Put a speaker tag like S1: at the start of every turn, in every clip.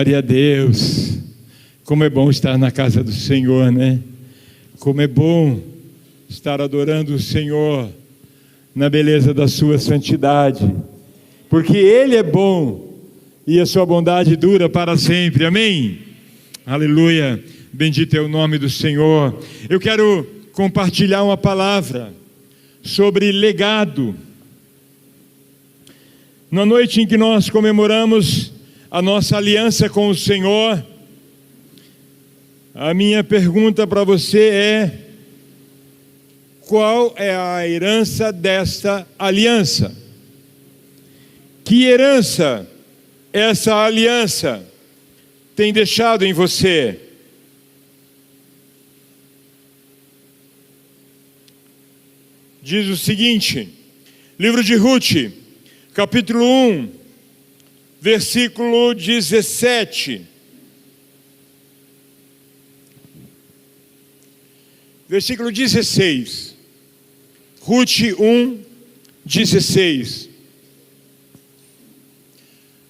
S1: Glória a Deus. Como é bom estar na casa do Senhor, né? Como é bom estar adorando o Senhor na beleza da sua santidade, porque Ele é bom e a sua bondade dura para sempre. Amém? Aleluia. Bendito é o nome do Senhor. Eu quero compartilhar uma palavra sobre legado. Na noite em que nós comemoramos a nossa aliança com o Senhor, a minha pergunta para você é: qual é a herança desta aliança? Que herança essa aliança tem deixado em você? Diz o seguinte, livro de Ruth, capítulo 1, versículo 17. Versículo 16. Ruth 1, 16.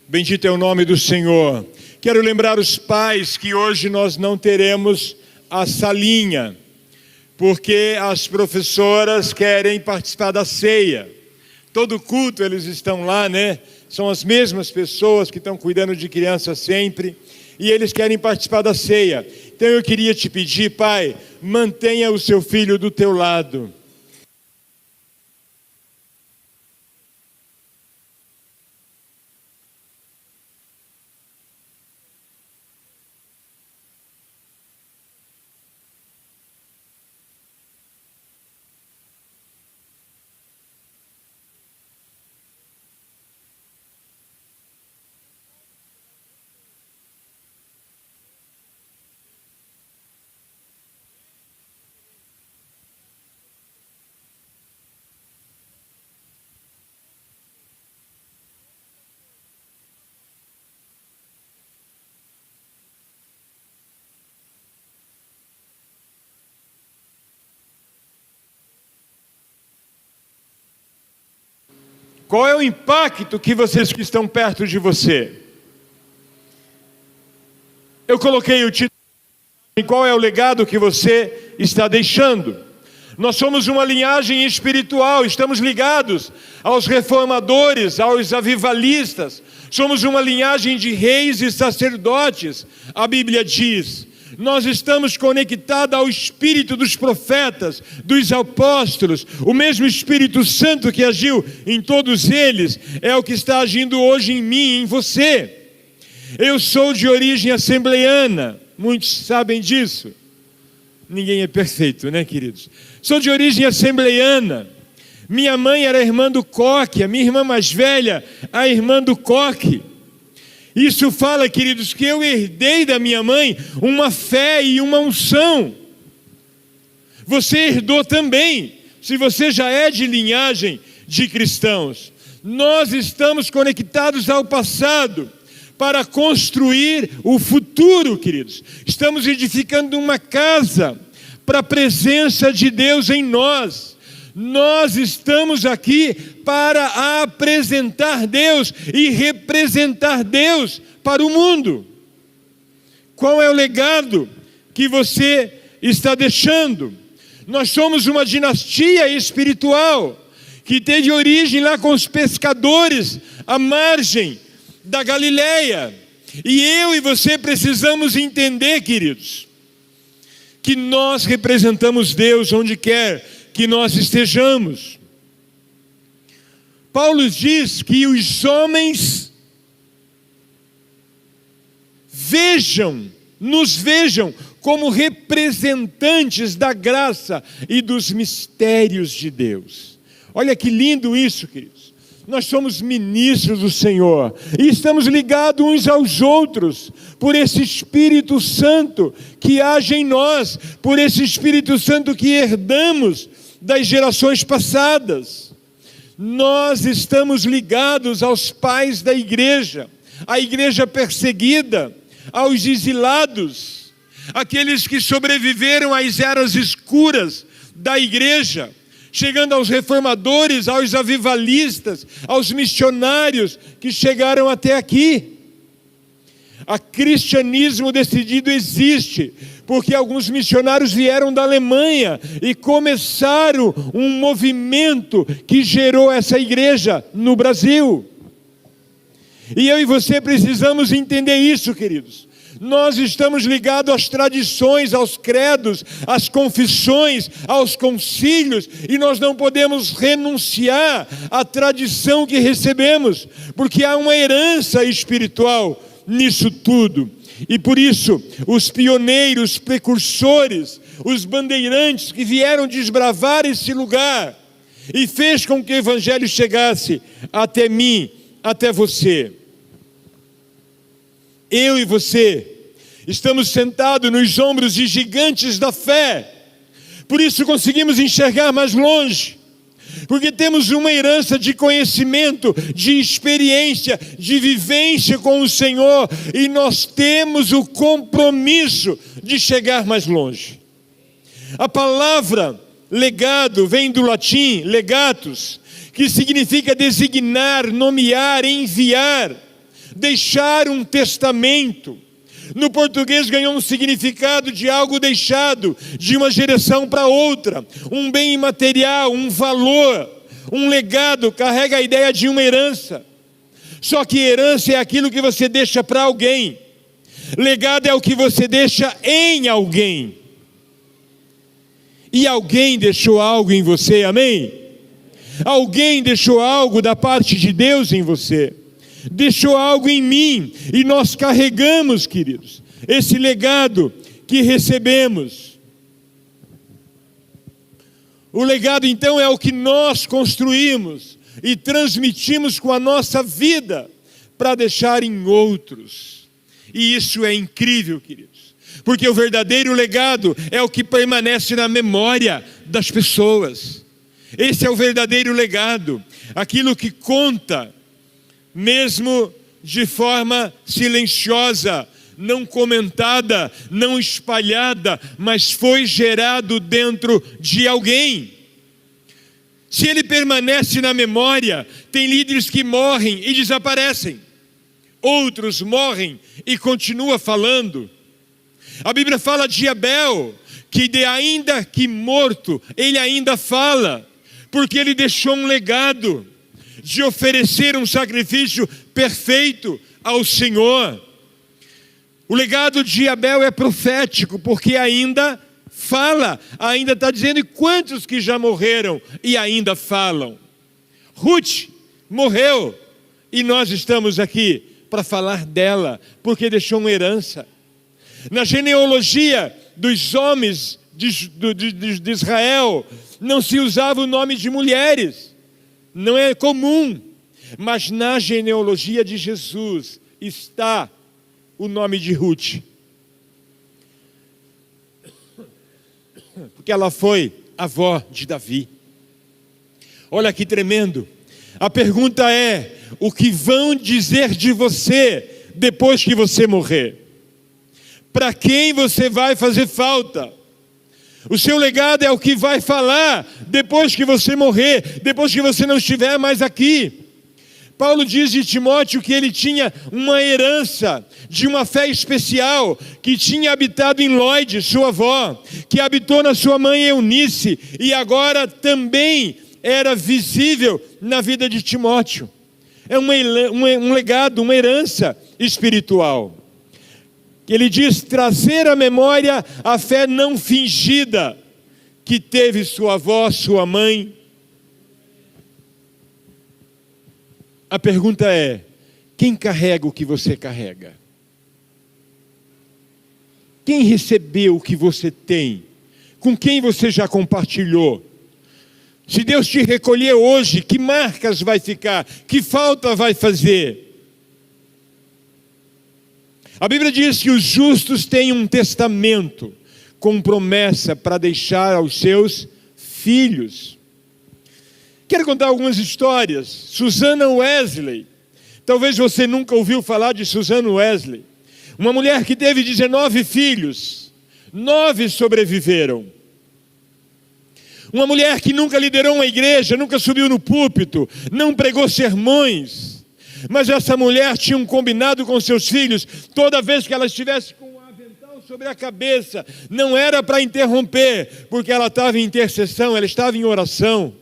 S1: Bendito é o nome do Senhor. Quero lembrar os pais que hoje nós não teremos a salinha, porque as professoras querem participar da ceia. Todo culto eles estão lá, né? São as mesmas pessoas que estão cuidando de crianças sempre, e eles querem participar da ceia. Então eu queria te pedir, pai, mantenha o seu filho do teu lado. Qual é o impacto que vocês que estão perto de você? Eu coloquei o título, qual é o legado que você está deixando? Nós somos uma linhagem espiritual, estamos ligados aos reformadores, aos avivalistas, somos uma linhagem de reis e sacerdotes, a Bíblia diz. Nós estamos conectados ao Espírito dos profetas, dos apóstolos. O mesmo Espírito Santo que agiu em todos eles é o que está agindo hoje em mim e em você. Eu sou de origem assembleiana, muitos sabem disso. Ninguém é perfeito, né, queridos? Sou de origem assembleiana. Minha mãe era a irmã do Coque, a minha irmã mais velha, a irmã do Coque. Isso fala, queridos, que eu herdei da minha mãe uma fé e uma unção. Você herdou também, se você já é de linhagem de cristãos. Nós estamos conectados ao passado para construir o futuro, queridos. Estamos edificando uma casa para a presença de Deus em nós. Nós estamos aqui para apresentar Deus e representar Deus para o mundo. Qual é o legado que você está deixando? Nós somos uma dinastia espiritual que teve origem lá com os pescadores à margem da Galileia. E eu e você precisamos entender, queridos, que nós representamos Deus onde quer que nós estejamos. Paulo diz que os homens nos vejam como representantes da graça e dos mistérios de Deus. Olha que lindo isso, queridos. Nós somos ministros do Senhor e estamos ligados uns aos outros por esse Espírito Santo que age em nós, por esse Espírito Santo que herdamos das gerações passadas. Nós estamos ligados aos pais da igreja, à igreja perseguida, aos exilados, aqueles que sobreviveram às eras escuras da igreja, chegando aos reformadores, aos avivalistas, aos missionários que chegaram até aqui. A Cristianismo Decidido existe, porque alguns missionários vieram da Alemanha e começaram um movimento que gerou essa igreja no Brasil. E eu e você precisamos entender isso, queridos. Nós estamos ligados às tradições, aos credos, às confissões, aos concílios, e nós não podemos renunciar à tradição que recebemos, porque há uma herança espiritual nisso tudo. E por isso, os pioneiros, precursores, os bandeirantes que vieram desbravar esse lugar e fez com que o evangelho chegasse até mim, até você. Eu e você estamos sentados nos ombros de gigantes da fé, por isso conseguimos enxergar mais longe, porque temos uma herança de conhecimento, de experiência, de vivência com o Senhor, e nós temos o compromisso de chegar mais longe. A palavra legado vem do latim legatus, que significa designar, nomear, enviar, deixar um testamento. No português ganhou um significado de algo deixado de uma geração para outra, um bem imaterial, um valor. Um legado carrega a ideia de uma herança. Só que herança é aquilo que você deixa para alguém. Legado é o que você deixa em alguém. E alguém deixou algo em você, amém? Alguém deixou algo da parte de Deus em você. Deixou algo em mim, e nós carregamos, queridos, esse legado que recebemos. O legado então é o que nós construímos e transmitimos com a nossa vida para deixar em outros. E isso é incrível, queridos, porque o verdadeiro legado é o que permanece na memória das pessoas. Esse é o verdadeiro legado, aquilo que conta, mesmo de forma silenciosa, não comentada, não espalhada, mas foi gerado dentro de alguém. Se ele permanece na memória, tem líderes que morrem e desaparecem, outros morrem e continuam falando. A Bíblia fala de Abel, que ainda que morto, ele ainda fala, porque ele deixou um legado de oferecer um sacrifício perfeito ao Senhor. O legado de Abel é profético, porque ainda fala, ainda está dizendo, e quantos que já morreram e ainda falam? Ruth morreu, e nós estamos aqui para falar dela, porque deixou uma herança. Na genealogia dos homens de Israel, não se usava o nome de mulheres, não é comum, mas na genealogia de Jesus está o nome de Ruth, porque ela foi avó de Davi. Olha que tremendo. A pergunta é: o que vão dizer de você depois que você morrer? Para quem você vai fazer falta? O seu legado é o que vai falar depois que você morrer, depois que você não estiver mais aqui. Paulo diz de Timóteo que ele tinha uma herança de uma fé especial, que tinha habitado em Lóide, sua avó, que habitou na sua mãe Eunice, e agora também era visível na vida de Timóteo. É um legado, uma herança espiritual. Ele diz: trazer à memória a fé não fingida que teve sua avó, sua mãe. A pergunta é: quem carrega o que você carrega? Quem recebeu o que você tem? Com quem você já compartilhou? Se Deus te recolher hoje, que marcas vai ficar? Que falta vai fazer? A Bíblia diz que os justos têm um testamento com promessa para deixar aos seus filhos. Quero contar algumas histórias. Susanna Wesley. Talvez você nunca ouviu falar de Susanna Wesley. Uma mulher que teve 19 filhos. 9 sobreviveram. Uma mulher que nunca liderou uma igreja, nunca subiu no púlpito, não pregou sermões, Mas essa mulher tinha um combinado com seus filhos: toda vez que ela estivesse com um avental sobre a cabeça, não era para interromper, porque ela estava em intercessão, ela estava em oração.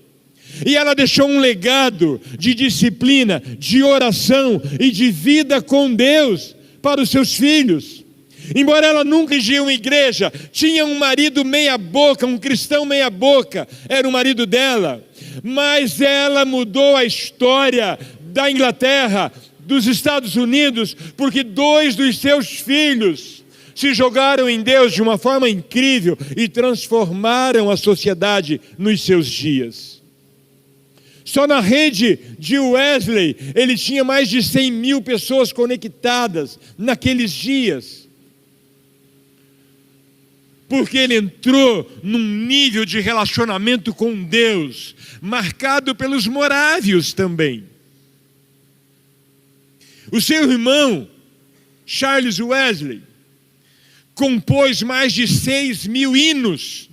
S1: E ela deixou um legado de disciplina, de oração e de vida com Deus para os seus filhos. Embora ela nunca ia a uma igreja, tinha um marido meia boca, um cristão meia boca, era o marido dela. Mas ela mudou a história da Inglaterra, dos Estados Unidos, porque 2 dos seus filhos se jogaram em Deus de uma forma incrível e transformaram a sociedade nos seus dias. Só na rede de Wesley, ele tinha mais de 100 mil pessoas conectadas naqueles dias. Porque ele entrou num nível de relacionamento com Deus, marcado pelos morávios também. O seu irmão, Charles Wesley, compôs mais de 6 mil hinos.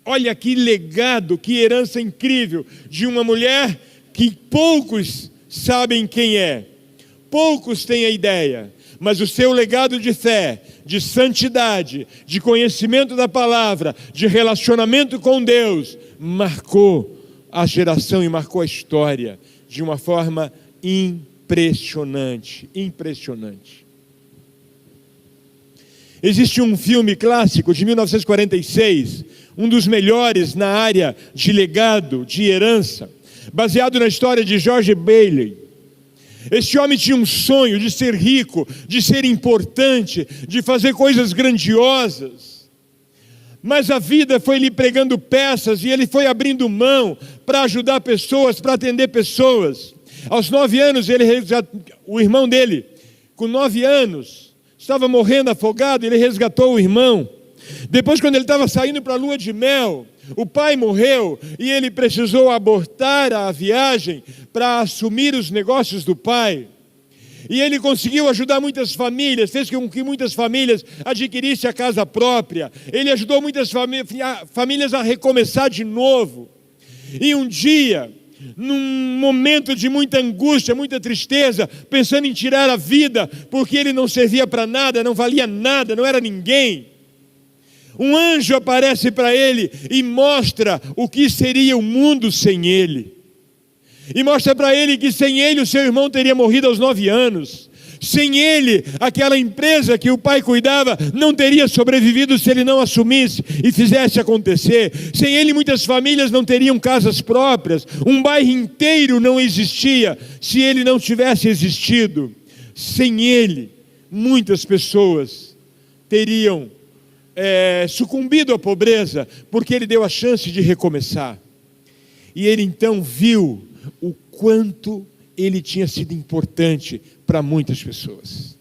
S1: Olha que legado, que herança incrível de uma mulher que poucos sabem quem é, poucos têm a ideia, mas o seu legado de fé, de santidade, de conhecimento da palavra, de relacionamento com Deus, marcou a geração e marcou a história de uma forma impressionante, impressionante. Existe um filme clássico de 1946, um dos melhores na área de legado, de herança, baseado na história de George Bailey. Este homem tinha um sonho de ser rico, de ser importante, de fazer coisas grandiosas. Mas a vida foi lhe pregando peças e ele foi abrindo mão para ajudar pessoas, para atender pessoas. Aos 9 anos, o irmão dele, com 9 anos, estava morrendo afogado, ele resgatou o irmão. Depois, quando ele estava saindo para a lua de mel, o pai morreu e ele precisou abortar a viagem para assumir os negócios do pai. E ele conseguiu ajudar muitas famílias, fez com que muitas famílias adquirissem a casa própria. Ele ajudou muitas famílias a recomeçar de novo. E um dia, num momento de muita angústia, muita tristeza, pensando em tirar a vida, porque ele não servia para nada, não valia nada, não era ninguém, um anjo aparece para ele e mostra o que seria o mundo sem ele. E mostra para ele que sem ele o seu irmão teria morrido aos 9 anos. Sem ele, aquela empresa que o pai cuidava não teria sobrevivido se ele não assumisse e fizesse acontecer. Sem ele, muitas famílias não teriam casas próprias. Um bairro inteiro não existia se ele não tivesse existido. Sem ele, muitas pessoas teriam sucumbido à pobreza, porque ele deu a chance de recomeçar. E ele então viu o quanto ele tinha sido importante para muitas pessoas.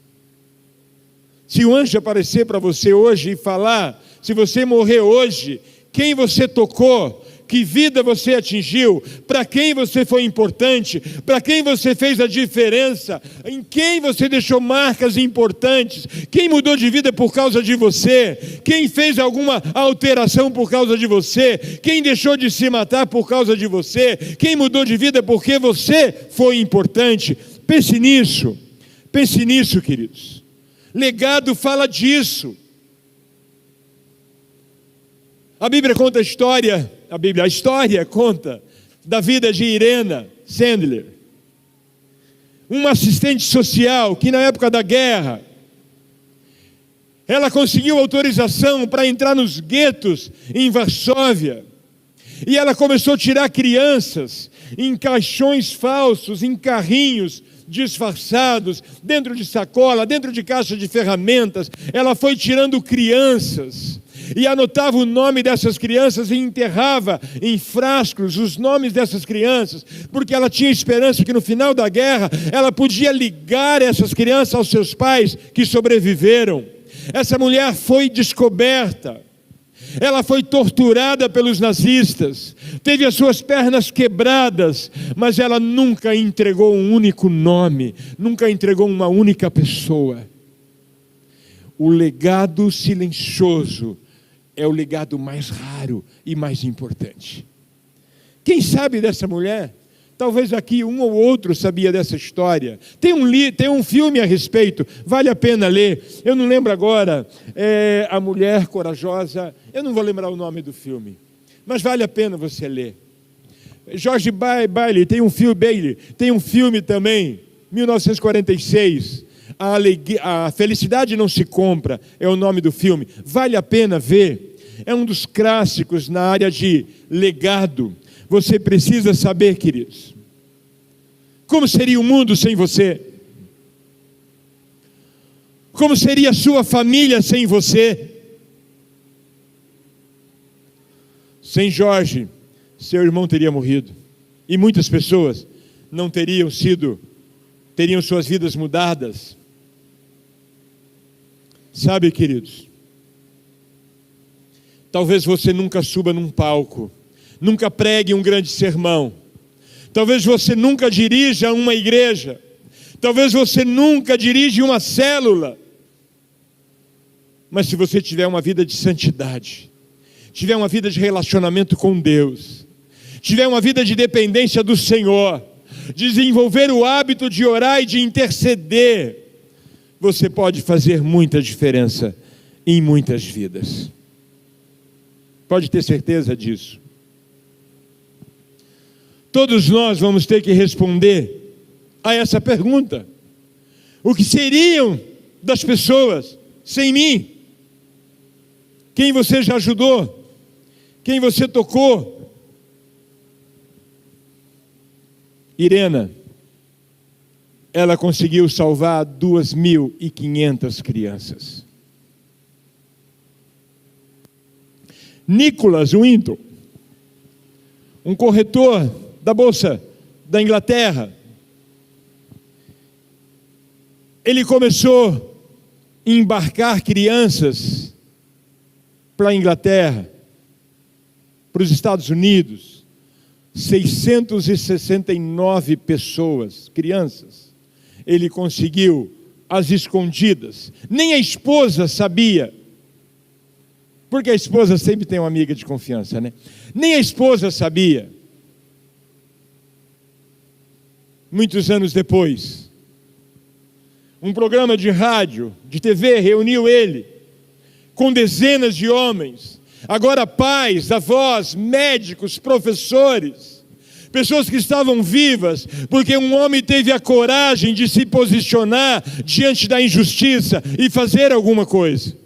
S1: Se o anjo aparecer para você hoje e falar, se você morrer hoje, quem você tocou, que vida você atingiu, para quem você foi importante, para quem você fez a diferença, em quem você deixou marcas importantes, quem mudou de vida por causa de você, quem fez alguma alteração por causa de você, quem deixou de se matar por causa de você, quem mudou de vida porque você foi importante. Pense nisso, queridos. Legado fala disso. A Bíblia conta a história conta da vida de Irena Sandler, uma assistente social que na época da guerra, ela conseguiu autorização para entrar nos guetos em Varsóvia, e ela começou a tirar crianças em caixões falsos, em carrinhos disfarçados, dentro de sacola, dentro de caixa de ferramentas. Ela foi tirando crianças e anotava o nome dessas crianças e enterrava em frascos os nomes dessas crianças, porque ela tinha esperança que no final da guerra ela podia ligar essas crianças aos seus pais que sobreviveram. Essa mulher foi descoberta, ela foi torturada pelos nazistas, teve as suas pernas quebradas, mas ela nunca entregou um único nome, nunca entregou uma única pessoa. O legado silencioso é o legado mais raro e mais importante. Quem sabe dessa mulher Talvez aqui um ou outro sabia dessa história. Tem um filme a respeito, vale a pena ler. Eu não lembro agora, A Mulher Corajosa, eu não vou lembrar o nome do filme, mas vale a pena você ler. George Bailey tem um filme também, 1946, A Felicidade Não Se Compra, é o nome do filme. Vale a pena ver, é um dos clássicos na área de legado. Você precisa saber, queridos, como seria o mundo sem você? Como seria a sua família sem você? Sem Jorge, seu irmão teria morrido. E muitas pessoas não teriam suas vidas mudadas. Sabe, queridos, talvez você nunca suba num palco, nunca pregue um grande sermão, talvez você nunca dirija uma igreja, talvez você nunca dirija uma célula, mas se você tiver uma vida de santidade, tiver uma vida de relacionamento com Deus, tiver uma vida de dependência do Senhor, desenvolver o hábito de orar e de interceder, você pode fazer muita diferença em muitas vidas. Pode ter certeza disso. Todos nós vamos ter que responder a essa pergunta: o que seriam das pessoas sem mim? Quem você já ajudou? Quem você tocou? Irena, ela conseguiu salvar 2.500 crianças. Nicholas Winton, um corretor da Bolsa da Inglaterra, ele começou a embarcar crianças para a Inglaterra, para os Estados Unidos. 669 pessoas, crianças, ele conseguiu às escondidas. Nem a esposa sabia, porque a esposa sempre tem uma amiga de confiança, né? Nem a esposa sabia. Muitos anos depois, um programa de rádio, de TV, reuniu ele com dezenas de homens, agora pais, avós, médicos, professores, pessoas que estavam vivas, porque um homem teve a coragem de se posicionar diante da injustiça e fazer alguma coisa.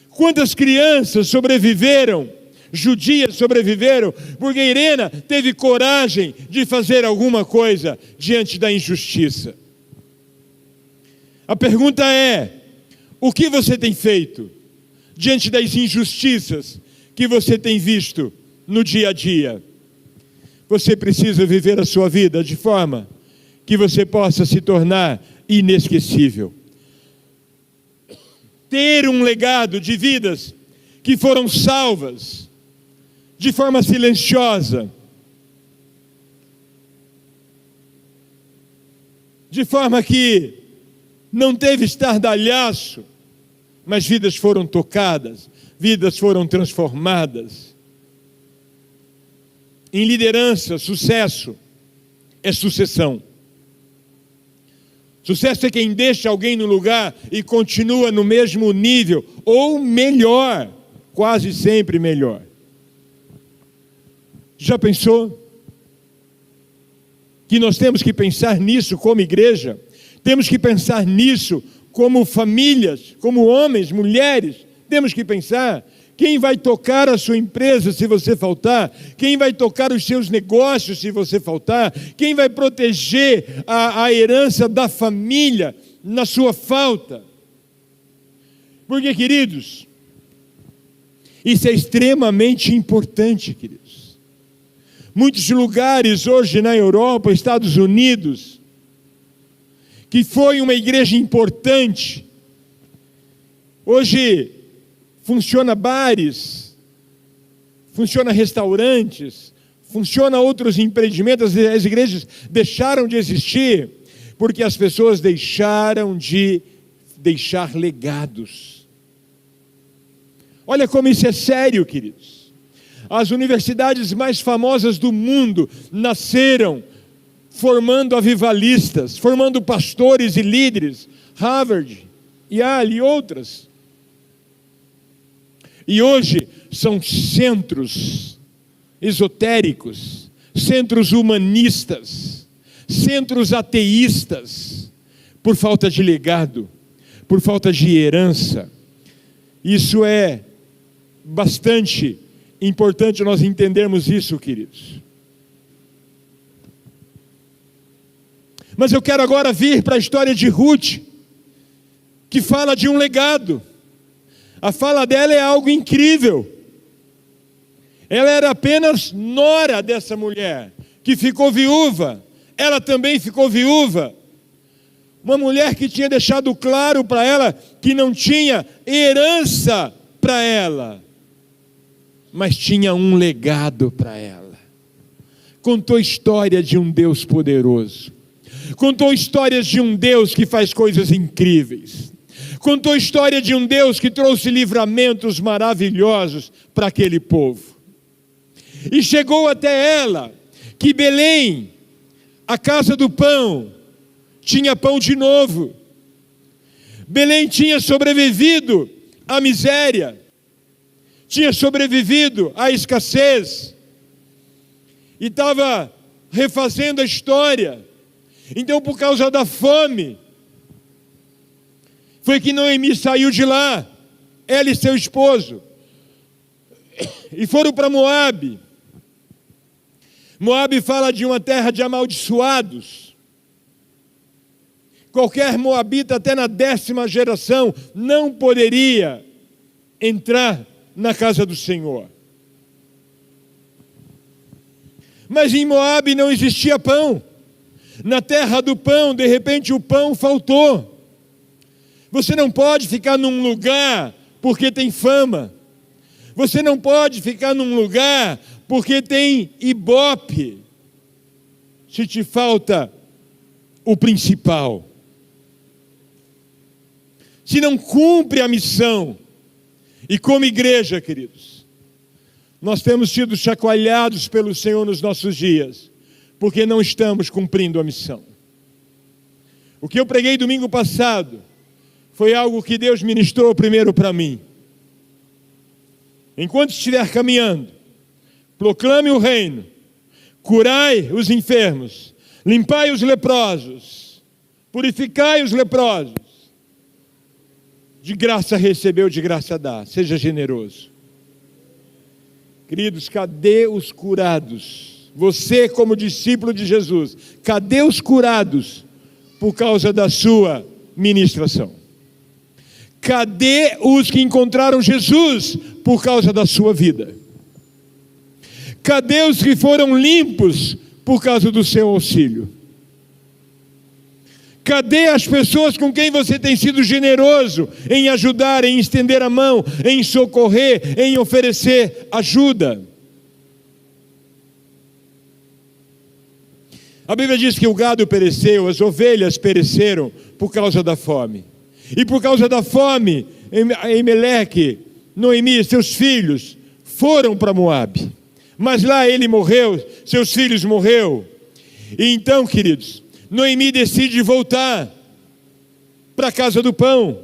S1: Quantas crianças sobreviveram, judias sobreviveram, porque Irena teve coragem de fazer alguma coisa diante da injustiça. A pergunta é: o que você tem feito diante das injustiças que você tem visto no dia a dia? Você precisa viver a sua vida de forma que você possa se tornar inesquecível. Ter um legado de vidas que foram salvas de forma silenciosa, de forma que não teve estardalhaço, mas vidas foram tocadas, vidas foram transformadas. Em liderança, sucesso é sucessão. Sucesso é quem deixa alguém no lugar e continua no mesmo nível, ou melhor, quase sempre melhor. Já pensou? Que nós temos que pensar nisso como igreja, temos que pensar nisso como famílias, como homens, mulheres, temos que pensar. Quem vai tocar a sua empresa se você faltar? Quem vai tocar os seus negócios se você faltar? Quem vai proteger a herança da família na sua falta? Porque, queridos, isso é extremamente importante, queridos. Muitos lugares hoje na Europa, Estados Unidos, que foi uma igreja importante, hoje funciona bares, funciona restaurantes, funciona outros empreendimentos. As igrejas deixaram de existir porque as pessoas deixaram de deixar legados. Olha como isso é sério, queridos. As universidades mais famosas do mundo nasceram formando avivalistas, formando pastores e líderes. Harvard, Yale e outras. E hoje são centros esotéricos, centros humanistas, centros ateístas, por falta de legado, por falta de herança. Isso é bastante importante nós entendermos isso, queridos. Mas eu quero agora vir para a história de Ruth, que fala de um legado. A fala dela é algo incrível. Ela era apenas nora dessa mulher, que ficou viúva. Ela também ficou viúva. Uma mulher que tinha deixado claro para ela que não tinha herança para ela, mas tinha um legado para ela. Contou a história de um Deus poderoso. Contou histórias de um Deus que faz coisas incríveis. Contou a história de um Deus que trouxe livramentos maravilhosos para aquele povo. E chegou até ela que Belém, a casa do pão, tinha pão de novo. Belém tinha sobrevivido à miséria, tinha sobrevivido à escassez, e estava refazendo a história. Então, por causa da fome, foi que Noemi saiu de lá, ela e seu esposo, e foram para Moabe. Moabe fala de uma terra de amaldiçoados. Qualquer moabita, até na 10ª geração, não poderia entrar na casa do Senhor. Mas em Moabe não existia pão. Na terra do pão, de repente o pão faltou. Você não pode ficar num lugar porque tem fama. Você não pode ficar num lugar porque tem ibope, se te falta o principal. Se não cumpre a missão. E como igreja, queridos, nós temos sido chacoalhados pelo Senhor nos nossos dias, porque não estamos cumprindo a missão. O que eu preguei domingo passado foi algo que Deus ministrou primeiro para mim. Enquanto estiver caminhando, proclame o reino, curai os enfermos, limpai os leprosos, purificai os leprosos. De graça recebeu, de graça dá. Seja generoso. Queridos, cadê os curados? Você, como discípulo de Jesus, cadê os curados por causa da sua ministração? Cadê os que encontraram Jesus por causa da sua vida? Cadê os que foram limpos por causa do seu auxílio? Cadê as pessoas com quem você tem sido generoso em ajudar, em estender a mão, em socorrer, em oferecer ajuda? A Bíblia diz que o gado pereceu, as ovelhas pereceram por causa da fome. E por causa da fome, Elimeleque, Noemi e seus filhos foram para Moabe. Mas lá ele morreu, seus filhos morreram. E então, queridos, Noemi decide voltar para a casa do pão,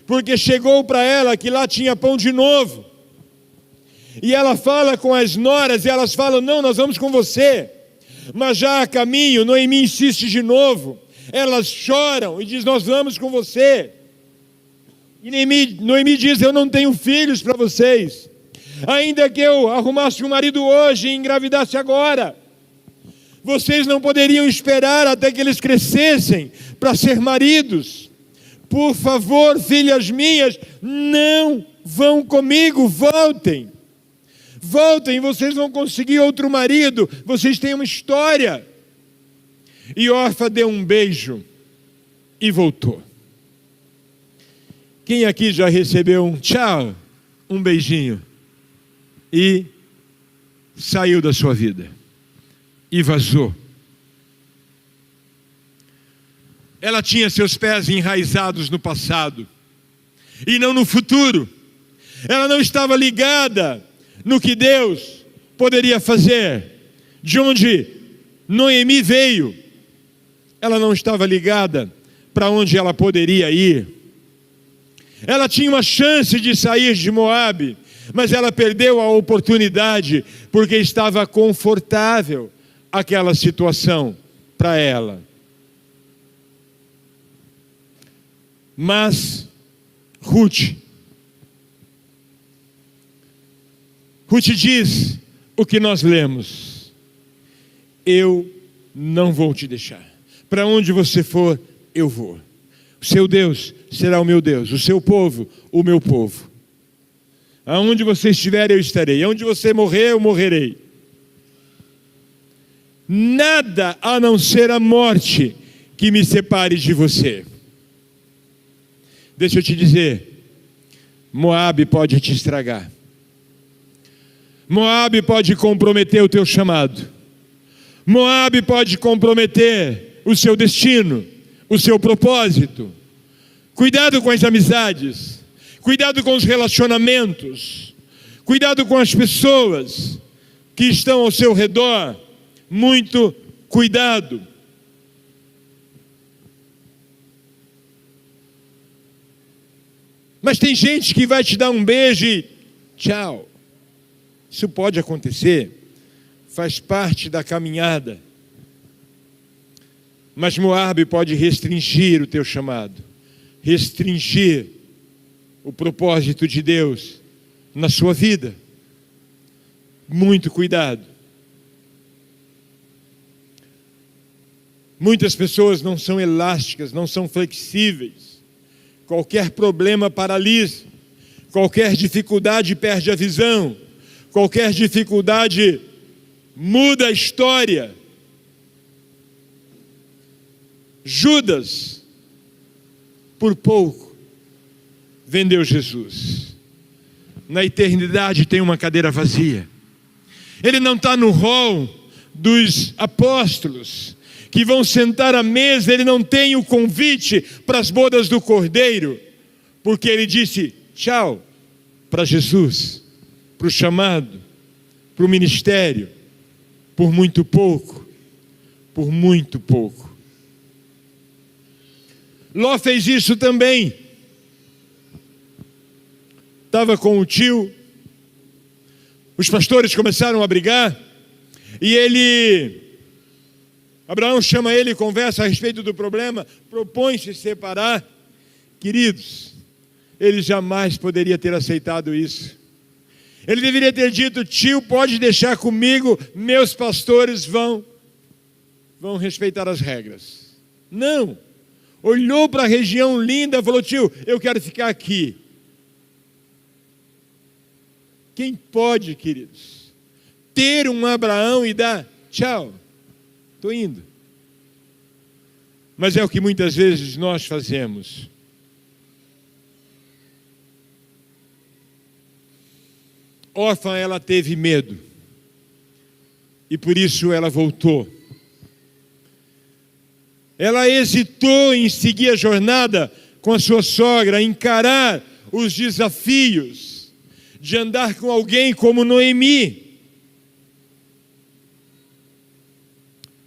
S1: porque chegou para ela que lá tinha pão de novo. E ela fala com as noras, e elas falam: não, nós vamos com você. Mas já a caminho, Noemi insiste de novo. Elas choram e dizem: nós vamos com você. E Noemi diz: eu não tenho filhos para vocês. Ainda que eu arrumasse um marido hoje e engravidasse agora, vocês não poderiam esperar até que eles crescessem para ser maridos. Por favor, filhas minhas, não vão comigo, voltem. Voltem, vocês vão conseguir outro marido, vocês têm uma história. E Orfa deu um beijo e voltou. Quem aqui já recebeu um tchau, um beijinho, e saiu da sua vida? E vazou. Ela tinha seus pés enraizados no passado e não no futuro. Ela não estava ligada no que Deus poderia fazer. De onde Noemi veio, ela não estava ligada para onde ela poderia ir. Ela tinha uma chance de sair de Moabe, mas ela perdeu a oportunidade porque estava confortável aquela situação para ela. Mas Ruth diz o que nós lemos: eu não vou te deixar. Para onde você for, eu vou. O seu Deus será o meu Deus, o seu povo, o meu povo. Aonde você estiver, eu estarei. Aonde você morrer, eu morrerei. Nada a não ser a morte que me separe de você. Deixa eu te dizer, Moabe pode te estragar. Moabe pode comprometer o teu chamado. Moabe pode comprometer o seu destino, o seu propósito. Cuidado com as amizades, cuidado com os relacionamentos, cuidado com as pessoas que estão ao seu redor. Muito cuidado. Mas tem gente que vai te dar um beijo e tchau. Isso pode acontecer, faz parte da caminhada. Mas Moabe pode restringir o teu chamado, restringir o propósito de Deus na sua vida. Muito cuidado. Muitas pessoas não são elásticas, não são flexíveis. Qualquer problema paralisa, qualquer dificuldade perde a visão, qualquer dificuldade muda a história. Judas, por pouco, vendeu Jesus. Na eternidade tem uma cadeira vazia. Ele não está no hall dos apóstolos que vão sentar à mesa. Ele não tem o convite para as bodas do Cordeiro, porque ele disse tchau para Jesus, para o chamado, para o ministério, por muito pouco, por muito pouco. Ló fez isso também. Estava com o tio, os pastores começaram a brigar, e Abraão chama ele e conversa a respeito do problema, propõe-se separar. Queridos, ele jamais poderia ter aceitado isso. Ele deveria ter dito: tio, pode deixar comigo, meus pastores vão respeitar as regras. Não, olhou para a região linda e falou: tio, eu quero ficar aqui. Quem pode, queridos, ter um Abraão e dar tchau, estou indo? Mas é o que muitas vezes nós fazemos. Órfã, ela teve medo, e por isso ela voltou. Ela hesitou em seguir a jornada com a sua sogra, encarar os desafios de andar com alguém como Noemi.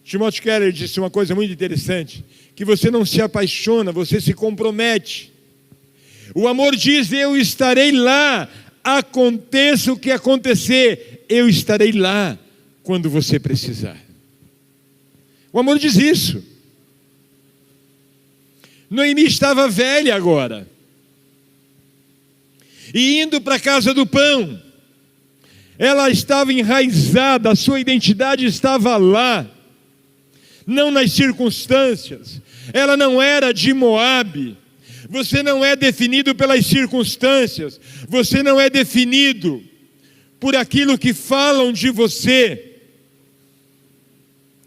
S1: Timothy Keller disse uma coisa muito interessante, que você não se apaixona, você se compromete. O amor diz: eu estarei lá, aconteça o que acontecer, eu estarei lá quando você precisar. O amor diz isso. Noemi estava velha agora, e indo para a casa do pão, ela estava enraizada, a sua identidade estava lá, não nas circunstâncias. Ela não era de Moabe. Você não é definido pelas circunstâncias, você não é definido por aquilo que falam de você.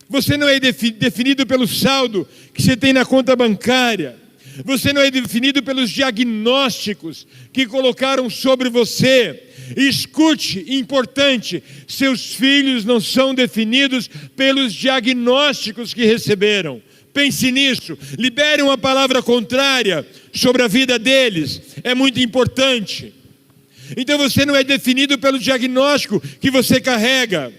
S1: Você não é definido pelo saldo que você tem na conta bancária. Você não é definido pelos diagnósticos que colocaram sobre você. Escute, importante: seus filhos não são definidos pelos diagnósticos que receberam. Pense nisso, libere uma palavra contrária sobre a vida deles, é muito importante. Então você não é definido pelo diagnóstico que você carrega.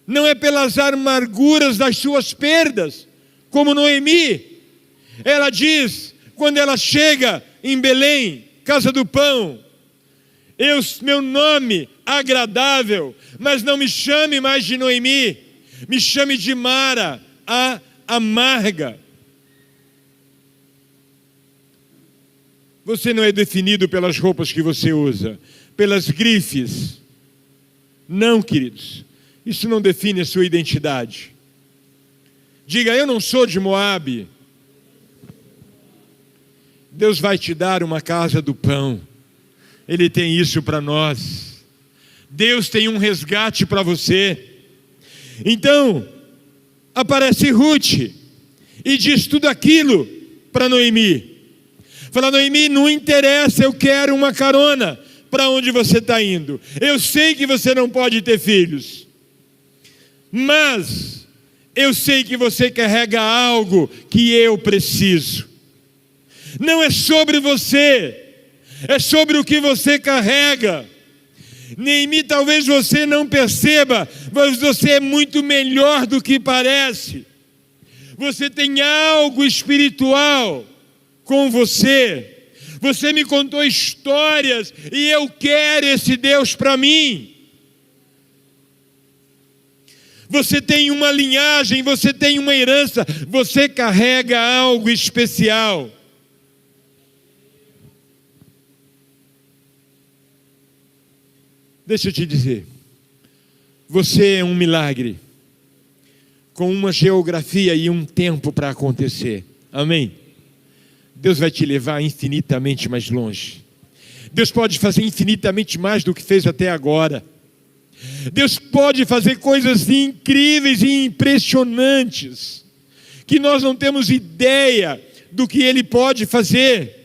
S1: Não é pelas amarguras das suas perdas, como Noemi. Ela diz, quando ela chega em Belém, casa do pão, meu nome agradável, mas não me chame mais de Noemi, me chame de Mara, a amarga. Você não é definido pelas roupas que você usa, pelas grifes. Não, queridos, isso não define a sua identidade. Diga, eu não sou de Moabe. Deus vai te dar uma casa do pão. Ele tem isso para nós. Deus tem um resgate para você. Então, aparece Ruth e diz tudo aquilo para Noemi. Fala, Noemi, não interessa, eu quero uma carona para onde você está indo. Eu sei que você não pode ter filhos, mas eu sei que você carrega algo que eu preciso. Não é sobre você, é sobre o que você carrega. Noemi, talvez você não perceba, mas você é muito melhor do que parece. Você tem algo espiritual com você. Você me contou histórias e eu quero esse Deus para mim. Você tem uma linhagem, você tem uma herança, você carrega algo especial. Deixa eu te dizer, você é um milagre, com uma geografia e um tempo para acontecer, amém? Deus vai te levar infinitamente mais longe. Deus pode fazer infinitamente mais do que fez até agora. Deus pode fazer coisas incríveis e impressionantes, que nós não temos ideia do que Ele pode fazer.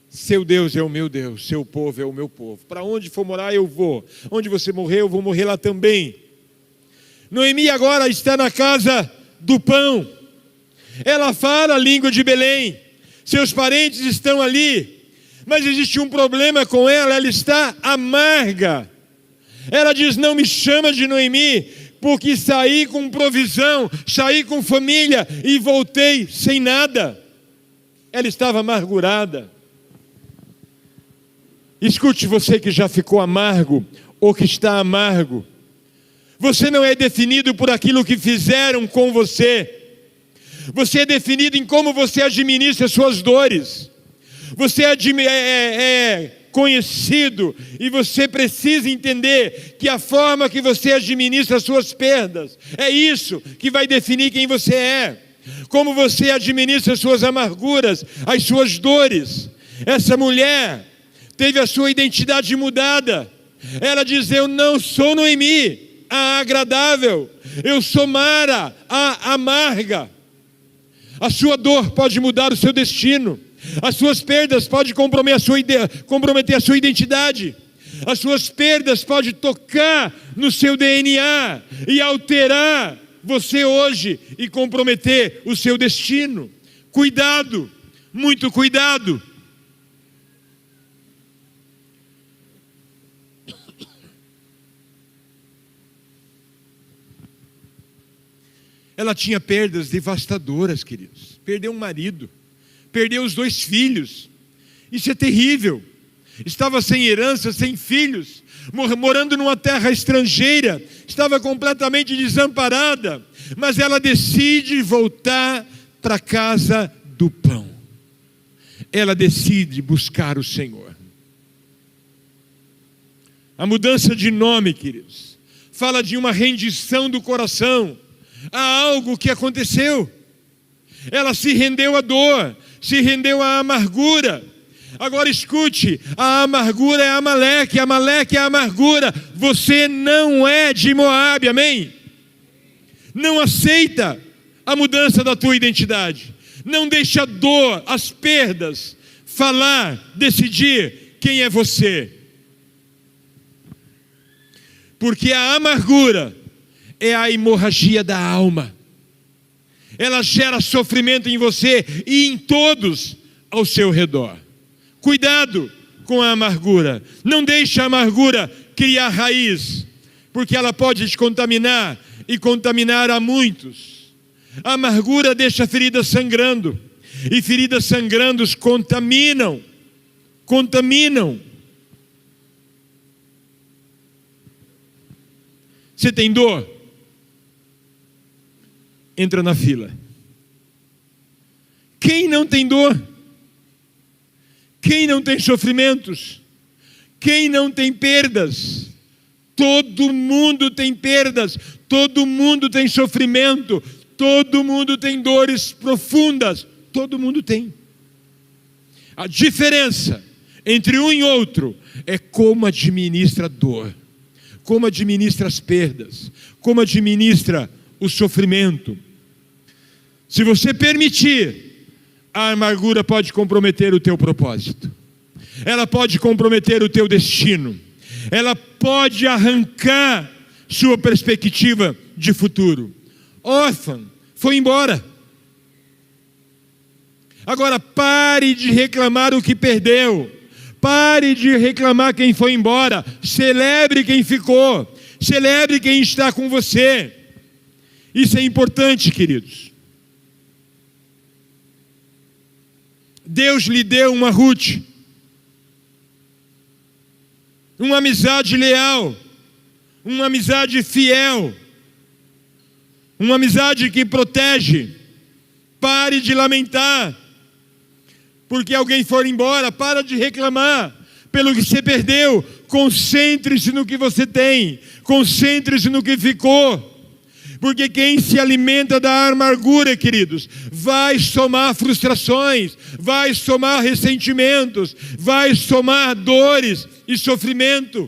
S1: Seu Deus é o meu Deus, seu povo é o meu povo. Para onde for morar eu vou. Onde você morrer eu vou morrer lá também. Noemi agora está na casa do pão. Ela fala a língua de Belém. Seus parentes estão ali. Mas existe um problema com ela, ela está amarga. Ela diz, não me chama de Noemi, porque saí com provisão, saí com família e voltei sem nada. Ela estava amargurada. Escute, você que já ficou amargo ou que está amargo. Você não é definido por aquilo que fizeram com você. Você é definido em como você administra suas dores. Você é conhecido e você precisa entender que a forma que você administra as suas perdas é isso que vai definir quem você é. Como você administra as suas amarguras, as suas dores. Essa mulher teve a sua identidade mudada. Ela diz, eu não sou Noemi, a agradável. Eu sou Mara, a amarga. A sua dor pode mudar o seu destino. As suas perdas podem comprometer a sua identidade. As suas perdas podem tocar no seu DNA e alterar você hoje e comprometer o seu destino. Cuidado, muito cuidado. Ela tinha perdas devastadoras, queridos. Perdeu um marido, perdeu os 2 filhos. Isso é terrível. Estava sem herança, sem filhos, morando numa terra estrangeira, estava completamente desamparada, mas ela decide voltar para a casa do pão. Ela decide buscar o Senhor. A mudança de nome, queridos, fala de uma rendição do coração a algo que aconteceu. Ela se rendeu à dor, se rendeu à amargura. Agora escute, a amargura é Amaleque, Amaleque é a amargura. Você não é de Moabe, amém? Não aceita a mudança da tua identidade. Não deixa a dor, as perdas, falar, decidir quem é você. Porque a amargura é a hemorragia da alma. ela gera sofrimento em você e em todos ao seu redor. Cuidado com a amargura. Não deixe a amargura criar raiz, porque ela pode te contaminar e contaminar a muitos. A amargura deixa feridas sangrando, e feridas sangrando contaminam. Você tem dor? Entra na fila. Quem não tem dor? Quem não tem sofrimentos? Quem não tem perdas? Todo mundo tem perdas, todo mundo tem sofrimento, todo mundo tem dores profundas, todo mundo tem. A diferença entre um e outro é como administra a dor, como administra as perdas, como administra o sofrimento. Se você permitir, a amargura pode comprometer o teu propósito, ela pode comprometer o teu destino, ela pode arrancar sua perspectiva de futuro. Órfã foi embora. Agora pare de reclamar o que perdeu, pare de reclamar quem foi embora, celebre quem ficou, celebre quem está com você. Isso é importante, queridos. Deus lhe deu uma Ruth, uma amizade leal, uma amizade fiel, uma amizade que protege. Pare de lamentar porque alguém for embora, para de reclamar pelo que você perdeu. Concentre-se no que você tem, concentre-se no que ficou. Porque quem se alimenta da amargura, queridos, vai somar frustrações, vai somar ressentimentos, vai somar dores e sofrimento.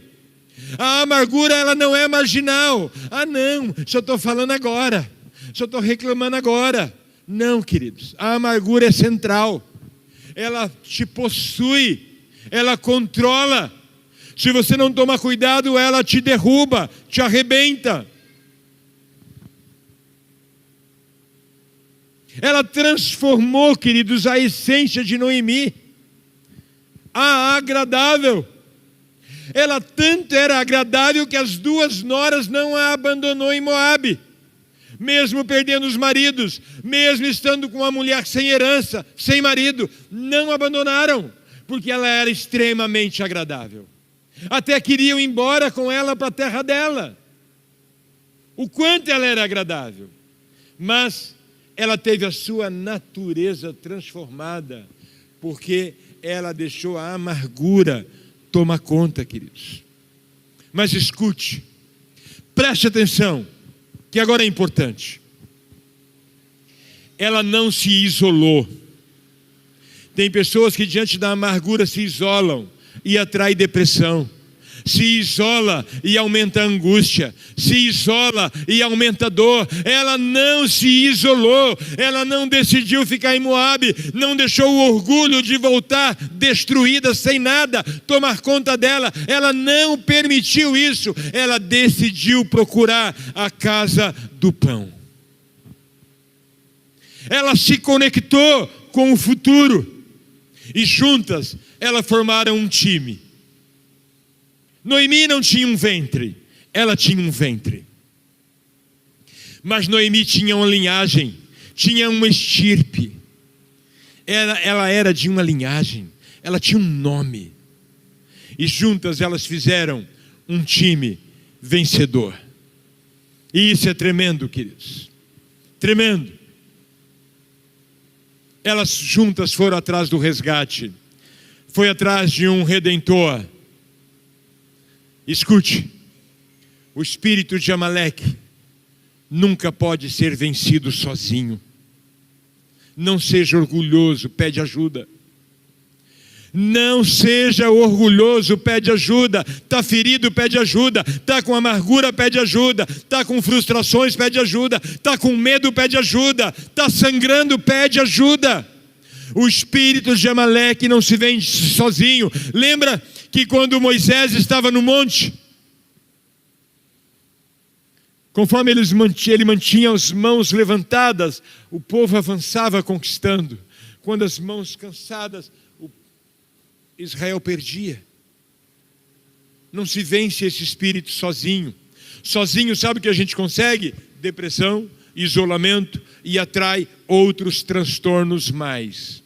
S1: A amargura, ela não é marginal. Ah não, só estou falando agora, só estou reclamando agora. Não, queridos, a amargura é central. Ela te possui, ela controla. Se você não tomar cuidado, ela te derruba, te arrebenta. Ela transformou, queridos, a essência de Noemi, a agradável. Ela tanto era agradável que as duas noras não a abandonou em Moabe. Mesmo perdendo os maridos, mesmo estando com uma mulher sem herança, sem marido, não abandonaram, porque ela era extremamente agradável. Até queriam ir embora com ela para a terra dela. O quanto ela era agradável. Mas ela teve a sua natureza transformada, porque ela deixou a amargura tomar conta, queridos. Mas escute, preste atenção, que agora é importante. Ela não se isolou. Tem pessoas que diante da amargura se isolam e atrai depressão. Se isola e aumenta a angústia, se isola e aumenta a dor. Ela não se isolou, ela não decidiu ficar em Moabe, não deixou o orgulho de voltar destruída, sem nada, tomar conta dela. Ela não permitiu isso, ela decidiu procurar a casa do pão. Ela se conectou com o futuro e juntas elas formaram um time. Noemi não tinha um ventre, ela tinha um ventre. Mas Noemi tinha uma linhagem, tinha uma estirpe. Ela era de uma linhagem, ela tinha um nome. E juntas elas fizeram um time vencedor. E isso é tremendo, queridos. Tremendo. Elas juntas foram atrás do resgate. Foi atrás de um redentor. Escute, o espírito de Amaleque nunca pode ser vencido sozinho. Não seja orgulhoso, pede ajuda. Não seja orgulhoso, pede ajuda. Está ferido, pede ajuda. Está com amargura, pede ajuda. Está com frustrações, pede ajuda. Está com medo, pede ajuda. Está sangrando, pede ajuda. O espírito de Amaleque não se vence sozinho. Lembra que quando Moisés estava no monte, Conforme ele mantinha as mãos levantadas, o povo avançava conquistando. Quando as mãos cansadas, Israel perdia. Não se vence esse espírito sozinho. Sozinho, sabe o que a gente consegue? Depressão, isolamento e atrai outros transtornos mais.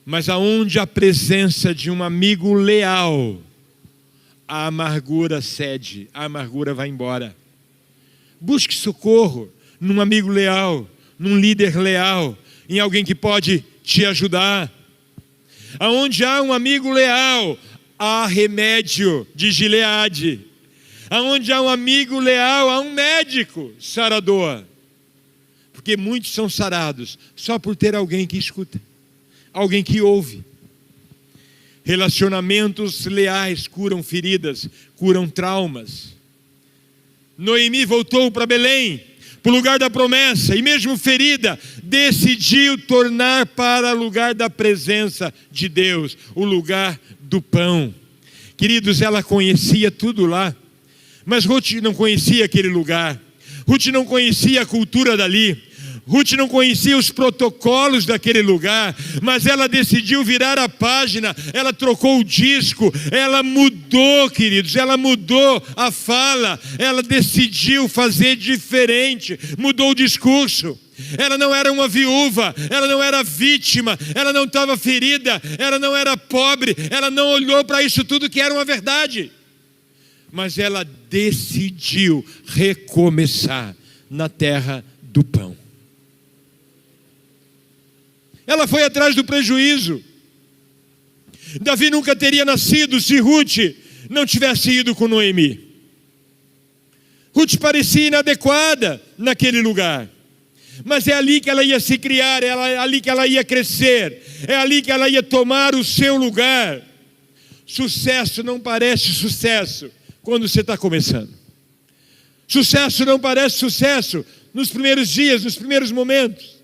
S1: Mas aonde a presença de um amigo leal, a amargura cede, a amargura vai embora. Busque socorro num amigo leal, num líder leal, em alguém que pode te ajudar. Aonde há um amigo leal, há remédio de Gileade. Aonde há um amigo leal, há um médico sarador. Porque muitos são sarados só por ter alguém que escuta, alguém que ouve. Relacionamentos leais curam feridas, curam traumas. Noemi voltou para Belém, para o lugar da promessa, e mesmo ferida, decidiu tornar para o lugar da presença de Deus, o lugar do pão. Queridos, ela conhecia tudo lá, mas Ruth não conhecia aquele lugar. Ruth não conhecia a cultura dali. Ruth não conhecia os protocolos daquele lugar, mas ela decidiu virar a página, ela trocou o disco, ela mudou, queridos, ela mudou a fala, ela decidiu fazer diferente, mudou o discurso. Ela não era uma viúva, ela não era vítima, ela não estava ferida, ela não era pobre, ela não olhou para isso tudo que era uma verdade, mas ela decidiu recomeçar na terra do pão. Ela foi atrás do prejuízo. Davi nunca teria nascido se Ruth não tivesse ido com Noemi. Ruth parecia inadequada naquele lugar, mas é ali que ela ia se criar, é ali que ela ia crescer, é ali que ela ia tomar o seu lugar. Sucesso não parece sucesso quando você está começando. Sucesso não parece sucesso nos primeiros dias, nos primeiros momentos.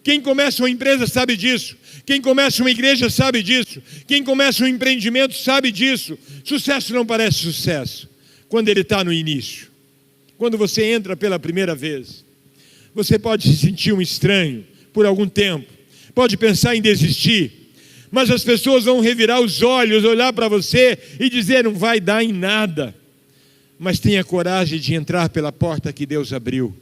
S1: Quem começa uma empresa sabe disso. Quem começa uma igreja sabe disso. Quem começa um empreendimento sabe disso. Sucesso não parece sucesso quando ele está no início. Quando você entra pela primeira vez, você pode se sentir um estranho por algum tempo. Pode pensar em desistir. Mas as pessoas vão revirar os olhos, olhar para você e dizer: não vai dar em nada. Mas tenha coragem de entrar pela porta que Deus abriu.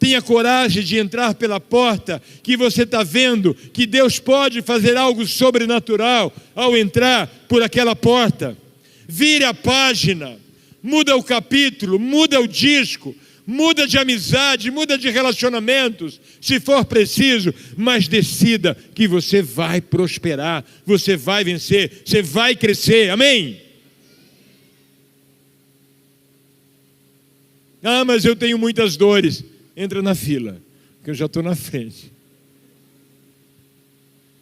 S1: Tenha coragem de entrar pela porta que você está vendo que Deus pode fazer algo sobrenatural ao entrar por aquela porta. Vire a página, muda o capítulo, muda o disco, muda de amizade, muda de relacionamentos, se for preciso, mas decida que você vai prosperar, você vai vencer, você vai crescer, amém? Ah, mas eu tenho muitas dores. Entra na fila, que eu já estou na frente.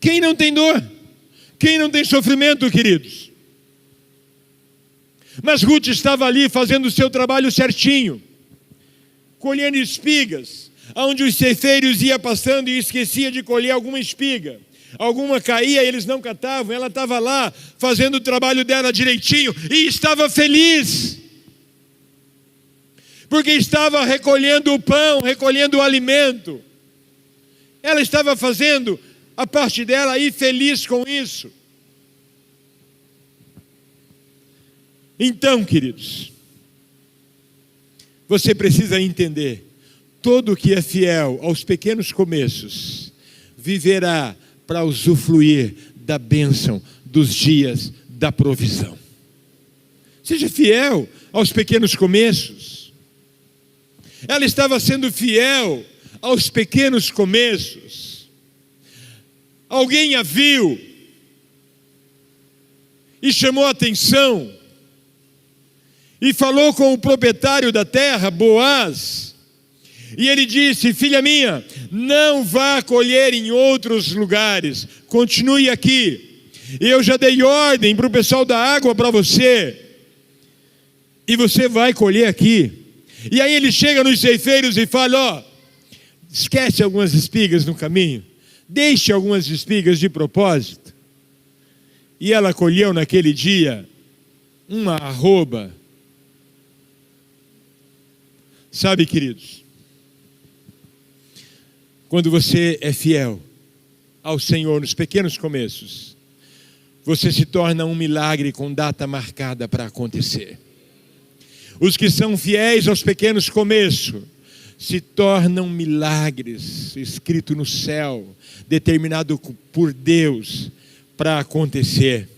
S1: Quem não tem dor? Quem não tem sofrimento, queridos? Mas Ruth estava ali fazendo o seu trabalho certinho, colhendo espigas, onde os ceifeiros iam passando e esquecia de colher alguma espiga. Alguma caía, eles não catavam, ela estava lá fazendo o trabalho dela direitinho e estava feliz. Porque estava recolhendo o pão, recolhendo o alimento. Ela estava fazendo a parte dela e feliz com isso. Então, queridos, você precisa entender: todo que é fiel aos pequenos começos viverá para usufruir da bênção dos dias da provisão. Seja fiel aos pequenos começos. Ela estava sendo fiel aos pequenos começos. Alguém a viu e chamou a atenção e falou com o proprietário da terra, Boaz, e ele disse: filha minha, não vá colher em outros lugares, continue aqui. Eu já dei ordem para o pessoal da água para você, e você vai colher aqui. E aí ele chega nos ceifeiros e fala: ó, esquece algumas espigas no caminho, deixe algumas espigas de propósito. E ela colheu naquele dia uma arroba Sabe, queridos, quando você é fiel ao Senhor nos pequenos começos, você se torna um milagre com data marcada para acontecer. Os que são fiéis aos pequenos começos se tornam milagres, escrito no céu, determinado por Deus para acontecer.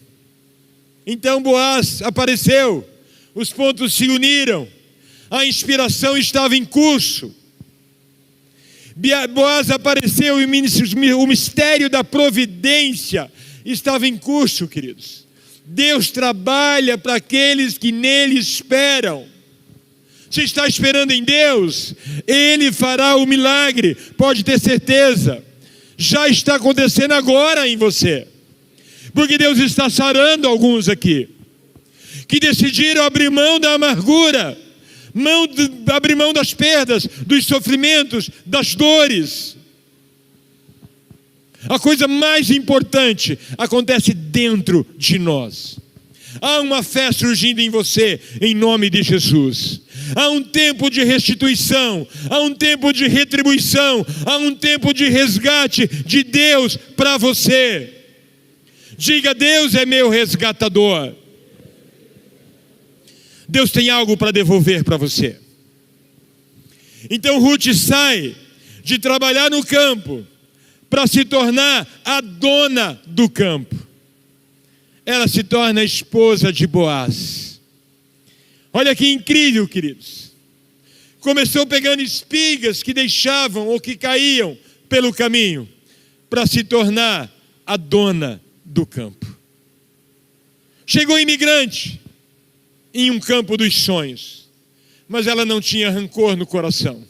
S1: Então Boaz apareceu, os pontos se uniram, a inspiração estava em curso. Boaz apareceu e o mistério da providência estava em curso, queridos. Deus trabalha para aqueles que nele esperam. Se está esperando em Deus, Ele fará o milagre, pode ter certeza. Já está acontecendo agora em você. Porque Deus está sarando alguns aqui, que decidiram abrir mão da amargura, abrir mão das perdas, dos sofrimentos, das dores. A coisa mais importante acontece dentro de nós. Há uma fé surgindo em você, em nome de Jesus. Há um tempo de restituição, há um tempo de retribuição, há um tempo de resgate de Deus para você. Diga: Deus é meu resgatador. Deus tem algo para devolver para você. Então Ruth sai de trabalhar no campo para se tornar a dona do campo. Ela se torna a esposa de Boaz. Olha que incrível, queridos. Começou pegando espigas que deixavam ou que caíam pelo caminho, para se tornar a dona do campo. Chegou imigrante em um campo dos sonhos, mas ela não tinha rancor no coração.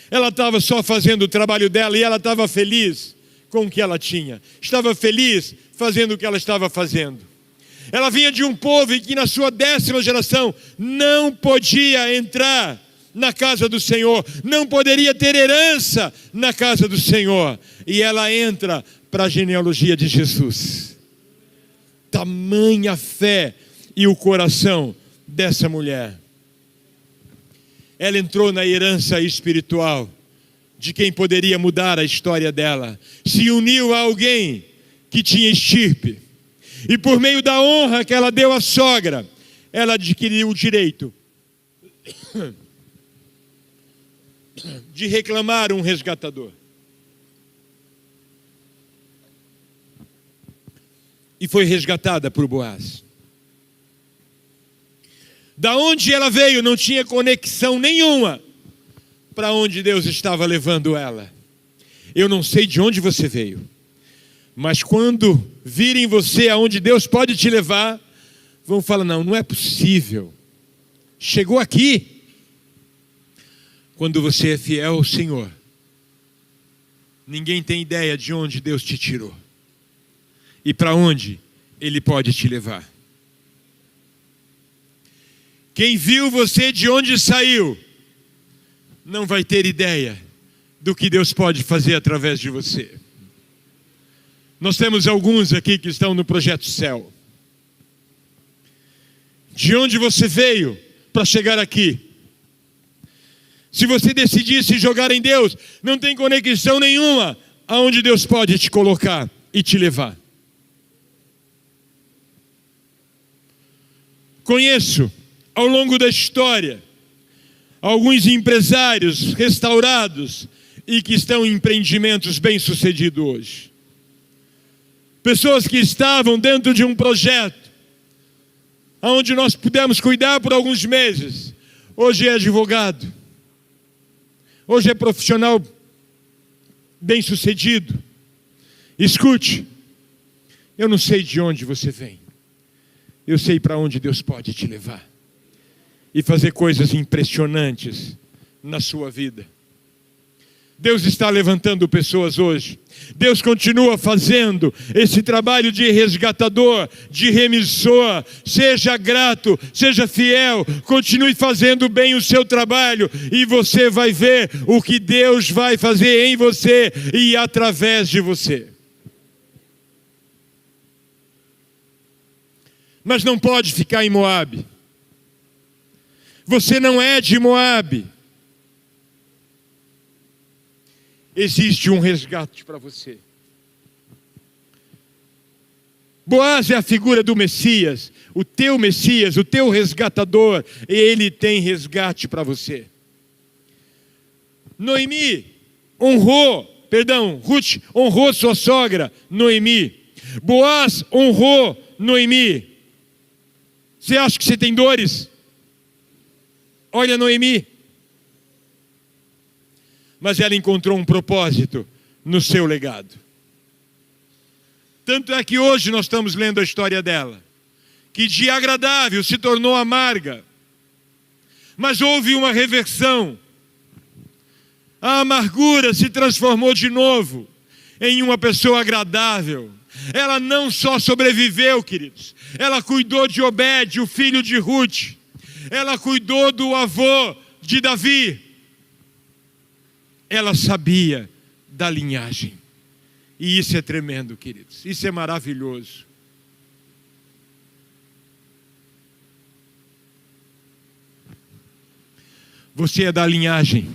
S1: Ela estava só fazendo o trabalho dela e ela estava feliz com o que ela tinha. Estava feliz fazendo o que ela estava fazendo. Ela vinha de um povo em que na sua 10ª geração não podia entrar na casa do Senhor, não poderia ter herança na casa do Senhor. E ela entra para a genealogia de Jesus. Tamanha fé e o coração dessa mulher. Ela entrou na herança espiritual de quem poderia mudar a história dela. Se uniu a alguém que tinha estirpe. E por meio da honra que ela deu à sogra, ela adquiriu o direito de reclamar um resgatador. E foi resgatada por Boaz. Da onde ela veio não tinha conexão nenhuma para onde Deus estava levando ela. Eu não sei de onde você veio, mas quando virem você aonde Deus pode te levar, vão falar: não é possível, chegou aqui. Quando você é fiel ao Senhor, ninguém tem ideia de onde Deus te tirou e para onde Ele pode te levar. Quem viu você de onde saiu, não vai ter ideia do que Deus pode fazer através de você. Nós temos alguns aqui que estão no Projeto Céu. De onde você veio para chegar aqui? Se você decidir se jogar em Deus, não tem conexão nenhuma aonde Deus pode te colocar e te levar. Conheço, ao longo da história, alguns empresários restaurados e que estão em empreendimentos bem-sucedidos hoje. Pessoas que estavam dentro de um projeto onde nós pudemos cuidar por alguns meses. Hoje é advogado. Hoje é profissional bem-sucedido. Escute, eu não sei de onde você vem. Eu sei para onde Deus pode te levar e fazer coisas impressionantes na sua vida. Deus está levantando pessoas hoje. Deus continua fazendo esse trabalho de resgatador, de remissor. Seja grato, seja fiel, continue fazendo bem o seu trabalho e você vai ver o que Deus vai fazer em você e através de você. Mas não pode ficar em Moabe. Você não é de Moabe. existe um resgate para você. Boaz é a figura do Messias, o teu resgatador, e ele tem resgate para você. Ruth honrou sua sogra, Noemi. Boaz honrou Noemi. Você acha que você tem dores? Olha Noemi. Mas ela encontrou um propósito no seu legado. Tanto é que hoje nós estamos lendo a história dela, que de agradável se tornou amarga. Mas houve uma reversão. A amargura se transformou de novo em uma pessoa agradável. Ela não só sobreviveu, queridos. Ela cuidou de Obed, o filho de Ruth. Ela cuidou do avô de Davi. Ela sabia da linhagem. E isso é tremendo, queridos. Isso é maravilhoso. Você é da linhagem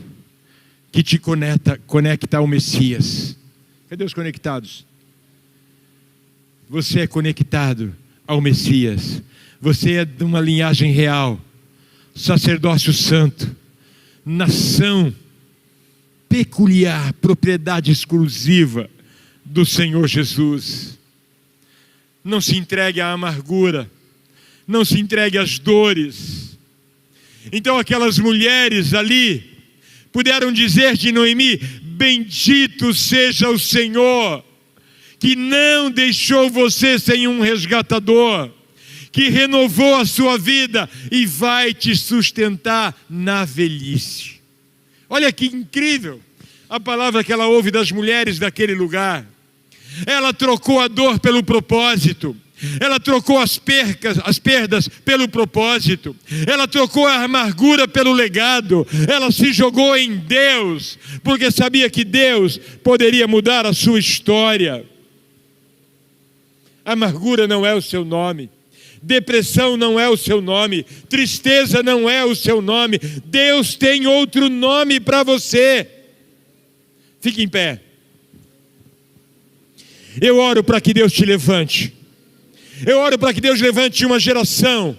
S1: que te conecta ao Messias. Cadê os conectados? Você é conectado ao Messias. Você é de uma linhagem real. Sacerdócio santo. Nação peculiar, propriedade exclusiva do Senhor Jesus. Não se entregue à amargura. Não se entregue às dores. Então aquelas mulheres ali puderam dizer de Noemi: bendito seja o Senhor, que não deixou você sem um resgatador, que renovou a sua vida e vai te sustentar na velhice. Olha que incrível a palavra que ela ouve das mulheres daquele lugar. Ela trocou a dor pelo propósito. Ela trocou as perdas pelo propósito. Ela trocou a amargura pelo legado. Ela se jogou em Deus, porque sabia que Deus poderia mudar a sua história. Amargura não é o seu nome. Depressão não é o seu nome. Tristeza não é o seu nome. Deus tem outro nome para você. Fique em pé. Eu oro para que Deus te levante. Eu oro para que Deus levante uma geração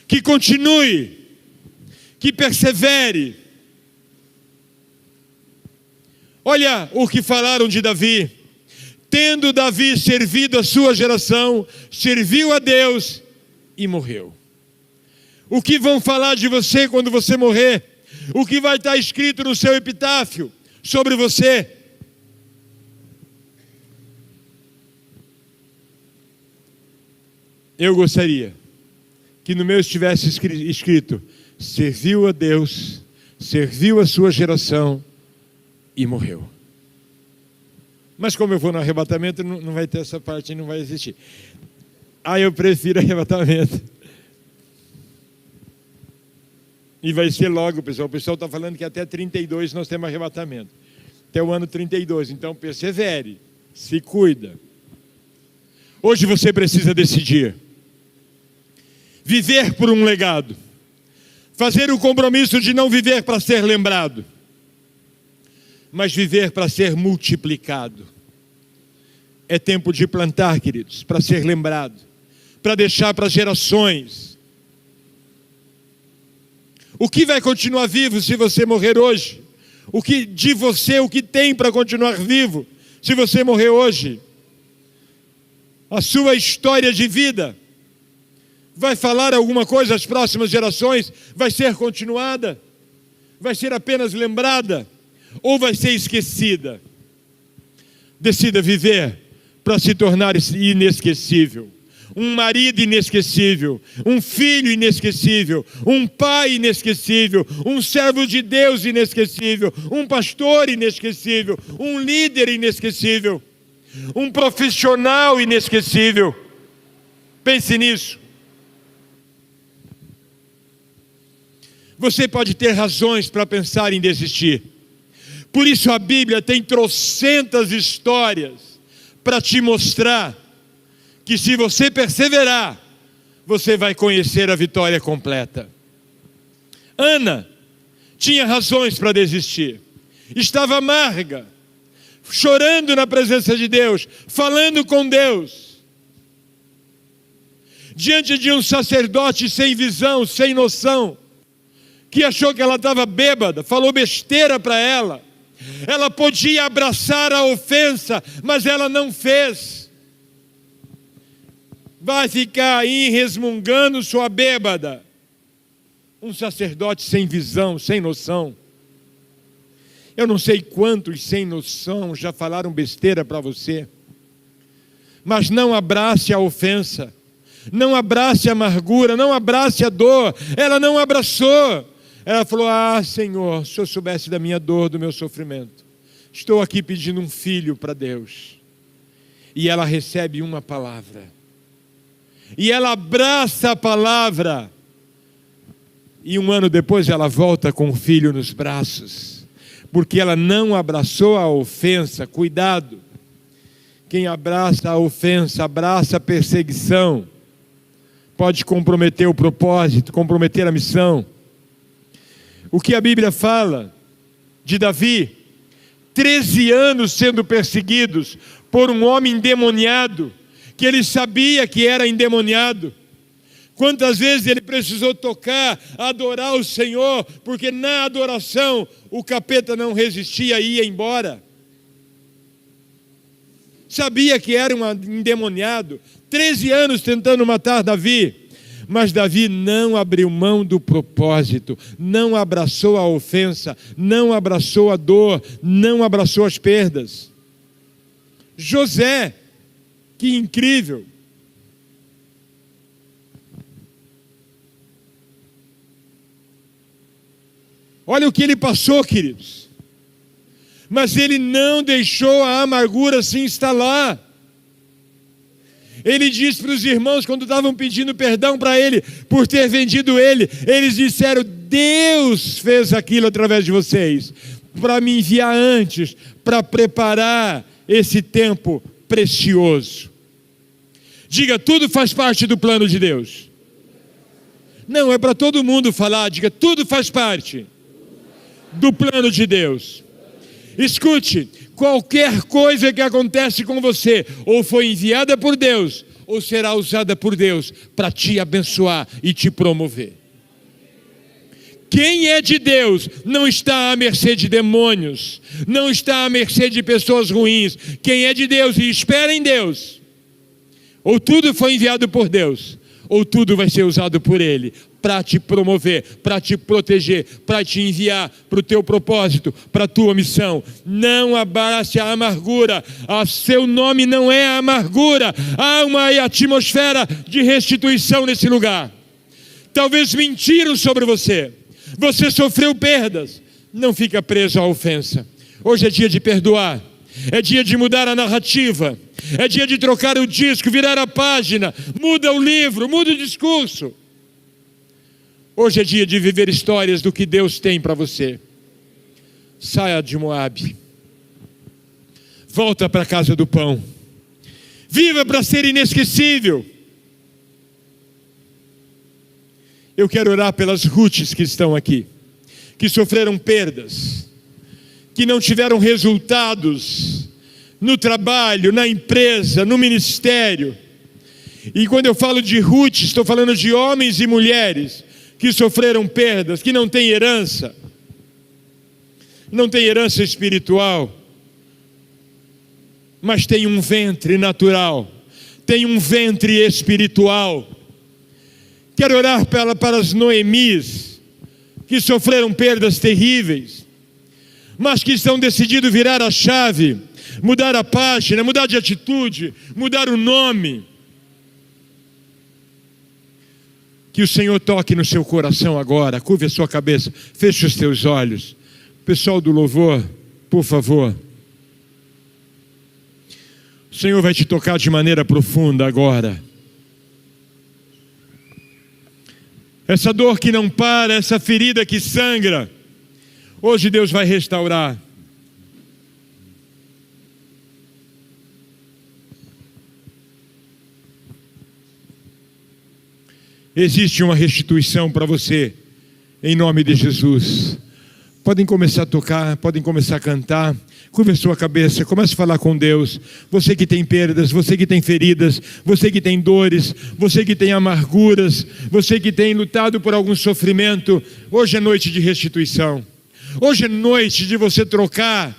S1: que continue, que persevere. Olha o que falaram de Davi. Tendo Davi servido a sua geração, serviu a Deus e morreu. O que vão falar de você quando você morrer? O que vai estar escrito no seu epitáfio sobre você? Eu gostaria que no meu estivesse escrito: serviu a Deus, serviu a sua geração e morreu. Mas como eu vou no arrebatamento, não vai ter essa parte, não vai existir. Eu prefiro arrebatamento. E vai ser logo, pessoal. O pessoal está falando que até 32 nós temos arrebatamento. Até o ano 32. Então persevere, se cuida. Hoje você precisa decidir. Viver por um legado. Fazer o compromisso de não viver para ser lembrado, mas viver para ser multiplicado. É tempo de plantar, queridos, para ser lembrado, para deixar para gerações. O que vai continuar vivo se você morrer hoje? O que tem para continuar vivo se você morrer hoje? A sua história de vida vai falar alguma coisa às próximas gerações? Vai ser continuada? Vai ser apenas lembrada? Ou vai ser esquecida? Decida viver para se tornar inesquecível. Um marido inesquecível, um filho inesquecível, um pai inesquecível, um servo de Deus inesquecível, um pastor inesquecível, um líder inesquecível, um profissional inesquecível. Pense nisso. Você pode ter razões para pensar em desistir. Por isso a Bíblia tem trocentas histórias para te mostrar que se você perseverar, você vai conhecer a vitória completa. Ana tinha razões para desistir. estava amarga, chorando na presença de Deus, falando com Deus, diante de um sacerdote sem visão, sem noção, que achou que ela estava bêbada, falou besteira para ela. Ela podia abraçar a ofensa, mas ela não fez. Vai ficar aí resmungando sua bêbada. Um sacerdote sem visão, sem noção. Eu não sei quantos sem noção já falaram besteira para você. Mas não abrace a ofensa. Não abrace a amargura, não abrace a dor. Ela não abraçou. Ela falou: ah, Senhor, se eu soubesse da minha dor, do meu sofrimento. Estou aqui pedindo um filho para Deus. E ela recebe uma palavra. E ela abraça a palavra. E 1 ano depois ela volta com o filho nos braços. Porque ela não abraçou a ofensa. Cuidado. Quem abraça a ofensa, abraça a perseguição. Pode comprometer o propósito, comprometer a missão. O que a Bíblia fala de Davi, 13 anos sendo perseguidos por um homem endemoniado, que ele sabia que era endemoniado. Quantas vezes ele precisou tocar, adorar o Senhor, porque na adoração o capeta não resistia e ia embora. Sabia que era um endemoniado, 13 anos tentando matar Davi. Mas Davi não abriu mão do propósito, não abraçou a ofensa, não abraçou a dor, não abraçou as perdas. José, que incrível. Olha o que ele passou, queridos. Mas ele não deixou a amargura se instalar. Ele disse para os irmãos, quando estavam pedindo perdão para ele, por ter vendido ele, eles disseram: Deus fez aquilo através de vocês, para me enviar antes, para preparar esse tempo precioso. Diga: tudo faz parte do plano de Deus. Não, é para todo mundo falar. Diga: tudo faz parte do plano de Deus. Escute, qualquer coisa que acontece com você, ou foi enviada por Deus, ou será usada por Deus para te abençoar e te promover. Quem é de Deus não está à mercê de demônios, não está à mercê de pessoas ruins. Quem é de Deus e espera em Deus, ou tudo foi enviado por Deus, ou tudo vai ser usado por Ele, para te promover, para te proteger, para te enviar para o teu propósito, para a tua missão. Não abrace a amargura. Seu nome não é a amargura. Há uma atmosfera de restituição nesse lugar. Talvez mentiram sobre você. Você sofreu perdas. Não fica preso à ofensa. Hoje é dia de perdoar. É dia de mudar a narrativa. É dia de trocar o disco, virar a página. Muda o livro, muda o discurso. Hoje é dia de viver histórias do que Deus tem para você. Saia de Moabe. Volta para a casa do pão. Viva para ser inesquecível. Eu quero orar pelas Ruths que estão aqui, que sofreram perdas, que não tiveram resultados no trabalho, na empresa, no ministério. E quando eu falo de Ruth, estou falando de homens e mulheres que sofreram perdas, que não têm herança, não tem herança espiritual, mas tem um ventre natural, tem um ventre espiritual. Quero orar para as Noemis, que sofreram perdas terríveis, mas que estão decididos virar a chave, mudar a página, mudar de atitude, mudar o nome. Que o Senhor toque no seu coração agora, curve a sua cabeça, feche os teus olhos. Pessoal do louvor, por favor. O Senhor vai te tocar de maneira profunda agora. Essa dor que não para, essa ferida que sangra, hoje Deus vai restaurar. Existe uma restituição para você, em nome de Jesus. Podem começar a tocar, podem começar a cantar. Curva a sua cabeça, comece a falar com Deus. Você que tem perdas, você que tem feridas, você que tem dores, você que tem amarguras, você que tem lutado por algum sofrimento, hoje é noite de restituição. Hoje é noite de você trocar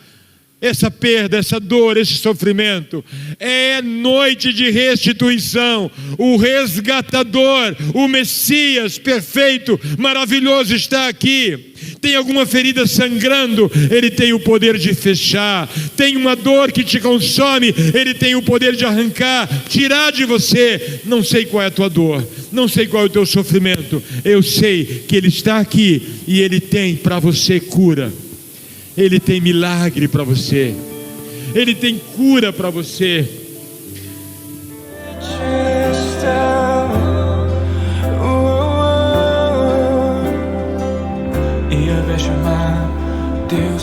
S1: essa perda, essa dor, esse sofrimento. É noite de restituição. O resgatador, o Messias perfeito, maravilhoso está aqui. Tem alguma ferida sangrando, Ele tem o poder de fechar. Tem uma dor que te consome, Ele tem o poder de arrancar, tirar de você. Não sei qual é a tua dor, não sei qual é o teu sofrimento. Eu sei que Ele está aqui e Ele tem para você cura. Ele tem milagre para você. Ele tem cura para você.
S2: E ao chamar Deus